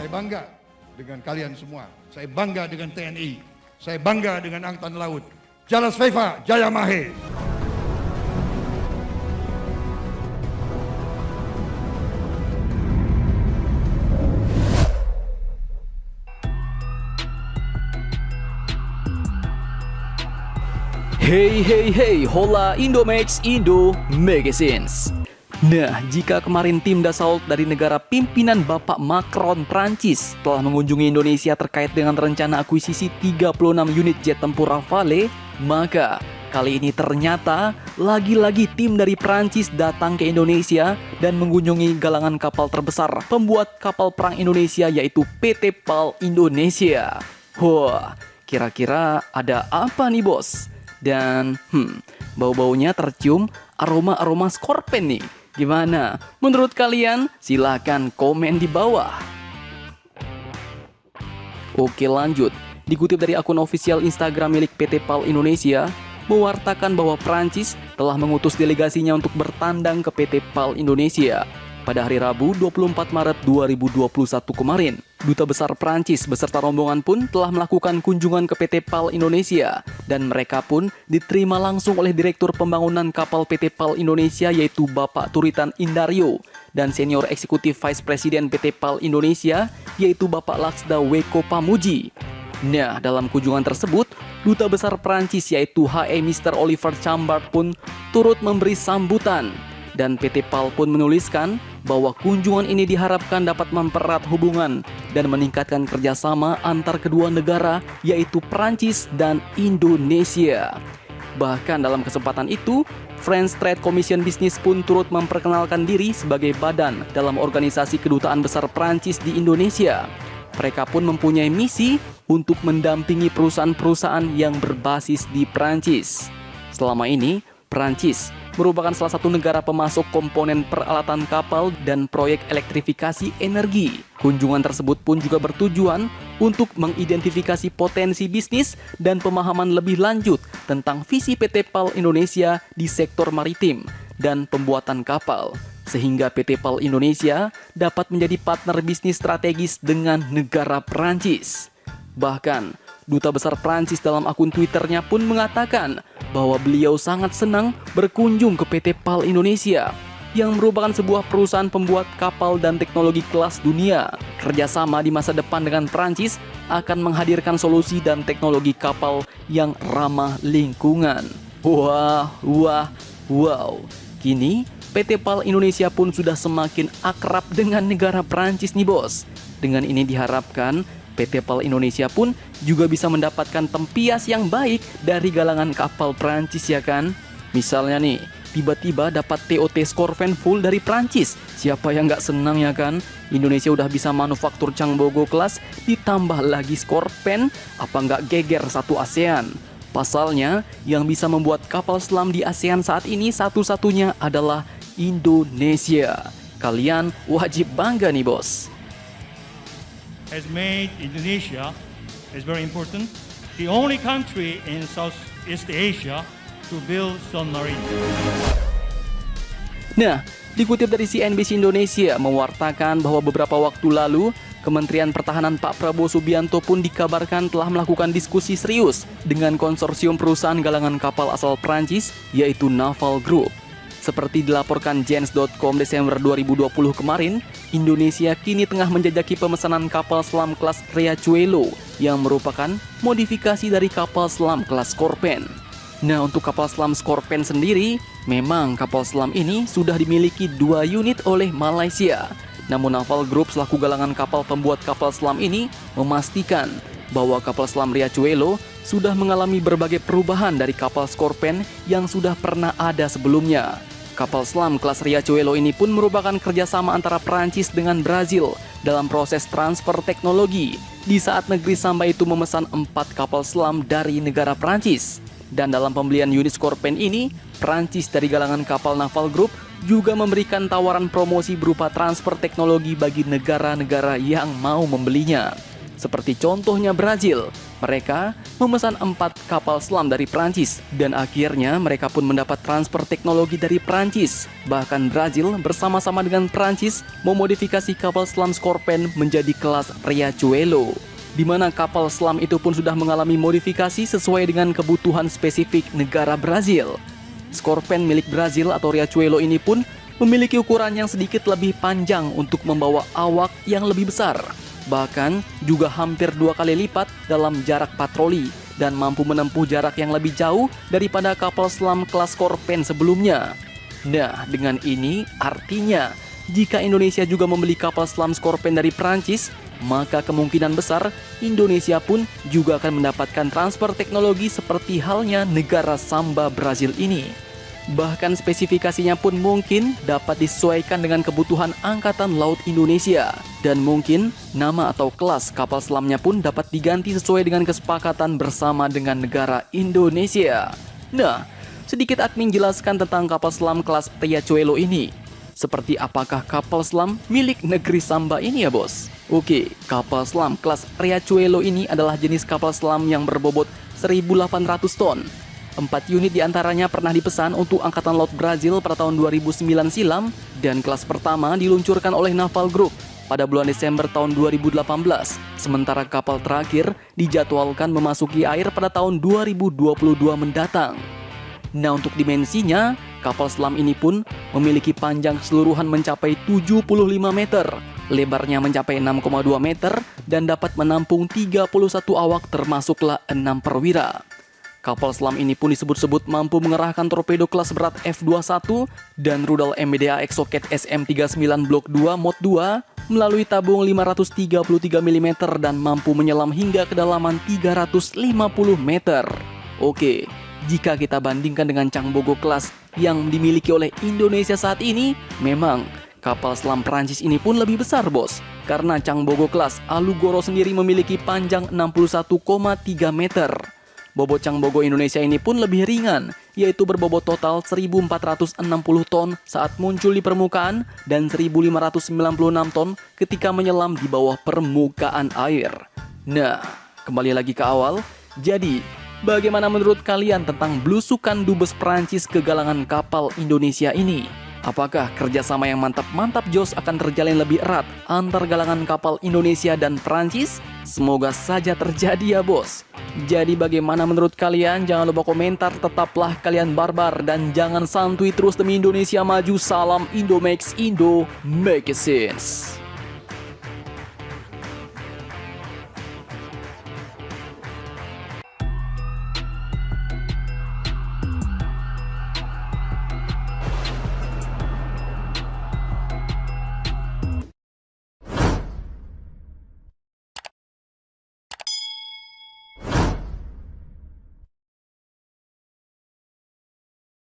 Saya bangga dengan kalian semua. Saya bangga dengan TNI. Saya bangga dengan Angkatan Laut. Jalas Viva, Jaya Mahe. Hey hey hey, hola Indomax Indo Magazines. Nah, jika kemarin tim Dassault dari negara pimpinan Bapak Macron Prancis telah mengunjungi Indonesia terkait dengan rencana akuisisi 36 unit jet tempur Rafale, maka kali ini ternyata lagi-lagi tim dari Prancis datang ke Indonesia dan mengunjungi galangan kapal terbesar pembuat kapal perang Indonesia, yaitu PT PAL Indonesia. Wah, kira-kira ada apa nih bos? Dan bau-baunya tercium aroma-aroma skorpen nih. Gimana? Menurut kalian? Silahkan komen di bawah. Oke, lanjut. Dikutip dari akun ofisial Instagram milik PT PAL Indonesia, mewartakan bahwa Prancis telah mengutus delegasinya untuk bertandang ke PT PAL Indonesia pada hari Rabu 24 Maret 2021 kemarin. Duta Besar Prancis beserta rombongan pun telah melakukan kunjungan ke PT PAL Indonesia dan mereka pun diterima langsung oleh Direktur Pembangunan Kapal PT PAL Indonesia, yaitu Bapak Turitan Indaryo, dan Senior Eksekutif Vice President PT PAL Indonesia, yaitu Bapak Laksda Weko Pamuji. Nah, dalam kunjungan tersebut, Duta Besar Prancis yaitu HE Mr. Oliver Chambard pun turut memberi sambutan. Dan PT PAL pun menuliskan bahwa kunjungan ini diharapkan dapat mempererat hubungan dan meningkatkan kerjasama antar kedua negara, yaitu Prancis dan Indonesia. Bahkan dalam kesempatan itu, French Trade Commission Business pun turut memperkenalkan diri sebagai badan dalam organisasi kedutaan besar Prancis di Indonesia. Mereka pun mempunyai misi untuk mendampingi perusahaan-perusahaan yang berbasis di Prancis. Selama ini, Prancis merupakan salah satu negara pemasok komponen peralatan kapal dan proyek elektrifikasi energi. Kunjungan tersebut pun juga bertujuan untuk mengidentifikasi potensi bisnis dan pemahaman lebih lanjut tentang visi PT PAL Indonesia di sektor maritim dan pembuatan kapal, sehingga PT PAL Indonesia dapat menjadi partner bisnis strategis dengan negara Prancis. Bahkan, Duta Besar Prancis dalam akun Twitternya pun mengatakan bahwa beliau sangat senang berkunjung ke PT PAL Indonesia yang merupakan sebuah perusahaan pembuat kapal dan teknologi kelas dunia. Kerjasama di masa depan dengan Prancis akan menghadirkan solusi dan teknologi kapal yang ramah lingkungan. Wow. Kini PT PAL Indonesia pun sudah semakin akrab dengan negara Prancis nih bos. Dengan ini diharapkan PT PAL Indonesia pun juga bisa mendapatkan tempias yang baik dari galangan kapal Prancis, ya kan? Misalnya nih, tiba-tiba dapat TOT Skorpen full dari Prancis. Siapa yang nggak senang, ya kan? Indonesia udah bisa manufaktur Changbogo kelas, ditambah lagi Skorpen, apa nggak geger satu ASEAN? Pasalnya, yang bisa membuat kapal selam di ASEAN saat ini satu-satunya adalah Indonesia. Kalian wajib bangga nih bos. Has made Indonesia is very important, the only country in Southeast Asia to build submarine. Nah, dikutip dari CNBC Indonesia mewartakan bahwa beberapa waktu lalu Kementerian Pertahanan Pak Prabowo Subianto pun dikabarkan telah melakukan diskusi serius dengan konsorsium perusahaan galangan kapal asal Prancis, yaitu Naval Group. Seperti dilaporkan Gens.com Desember 2020 kemarin, Indonesia kini tengah menjajaki pemesanan kapal selam kelas Riachuelo yang merupakan modifikasi dari kapal selam kelas Skorpen. Nah, untuk kapal selam Skorpen sendiri, memang kapal selam ini sudah dimiliki 2 unit oleh Malaysia. Namun Naval Group selaku galangan kapal pembuat kapal selam ini memastikan bahwa kapal selam Riachuelo sudah mengalami berbagai perubahan dari kapal Skorpen yang sudah pernah ada sebelumnya. Kapal selam kelas Riachuelo ini pun merupakan kerjasama antara Prancis dengan Brazil dalam proses transfer teknologi di saat negeri Samba itu memesan 4 kapal selam dari negara Prancis. Dan dalam pembelian unit Skorpen ini, Prancis dari galangan kapal Naval Group juga memberikan tawaran promosi berupa transfer teknologi bagi negara-negara yang mau membelinya. Seperti contohnya Brazil, mereka memesan 4 kapal selam dari Prancis dan akhirnya mereka pun mendapat transfer teknologi dari Prancis. Bahkan Brazil bersama-sama dengan Prancis memodifikasi kapal selam Scorpion menjadi kelas Riachuelo, di mana kapal selam itu pun sudah mengalami modifikasi sesuai dengan kebutuhan spesifik negara Brazil. Scorpion milik Brazil atau Riachuelo ini pun memiliki ukuran yang sedikit lebih panjang untuk membawa awak yang lebih besar. Bahkan juga hampir 2 kali lipat dalam jarak patroli dan mampu menempuh jarak yang lebih jauh daripada kapal selam kelas Scorpion sebelumnya. Nah, dengan ini artinya jika Indonesia juga membeli kapal selam Scorpion dari Prancis, maka kemungkinan besar Indonesia pun juga akan mendapatkan transfer teknologi seperti halnya negara Samba Brazil ini. Bahkan spesifikasinya pun mungkin dapat disesuaikan dengan kebutuhan Angkatan Laut Indonesia. Dan mungkin nama atau kelas kapal selamnya pun dapat diganti sesuai dengan kesepakatan bersama dengan negara Indonesia. Nah, sedikit admin jelaskan tentang kapal selam kelas Riachuelo ini. Seperti apakah kapal selam milik negeri Samba ini ya bos? Oke, kapal selam kelas Riachuelo ini adalah jenis kapal selam yang berbobot 1.800 ton. 4 unit diantaranya pernah dipesan untuk Angkatan Laut Brazil pada tahun 2009 silam dan kelas pertama diluncurkan oleh Naval Group pada bulan Desember tahun 2018. Sementara kapal terakhir dijadwalkan memasuki air pada tahun 2022 mendatang. Nah, untuk dimensinya, kapal selam ini pun memiliki panjang keseluruhan mencapai 75 meter, lebarnya mencapai 6,2 meter dan dapat menampung 31 awak termasuklah 6 perwira. Kapal selam ini pun disebut-sebut mampu mengerahkan torpedo kelas berat F-21 dan rudal MBDA Exocet SM-39 Blok 2 Mod 2 melalui tabung 533 mm dan mampu menyelam hingga kedalaman 350 meter. Oke, jika kita bandingkan dengan Changbogo kelas yang dimiliki oleh Indonesia saat ini, memang kapal selam Prancis ini pun lebih besar bos. Karena Changbogo kelas Alugoro sendiri memiliki panjang 61,3 meter. Bobot Changbogo Indonesia ini pun lebih ringan, yaitu berbobot total 1.460 ton saat muncul di permukaan dan 1.596 ton ketika menyelam di bawah permukaan air. Nah, kembali lagi ke awal. Jadi, bagaimana menurut kalian tentang belusukan dubes Prancis ke galangan kapal Indonesia ini? Apakah kerjasama yang mantap-mantap jos akan terjalin lebih erat antar galangan kapal Indonesia dan Prancis? Semoga saja terjadi ya bos. Jadi bagaimana menurut kalian? Jangan lupa komentar, tetaplah kalian barbar dan jangan santuy terus demi Indonesia maju. Salam Indomax, Indo make it sense.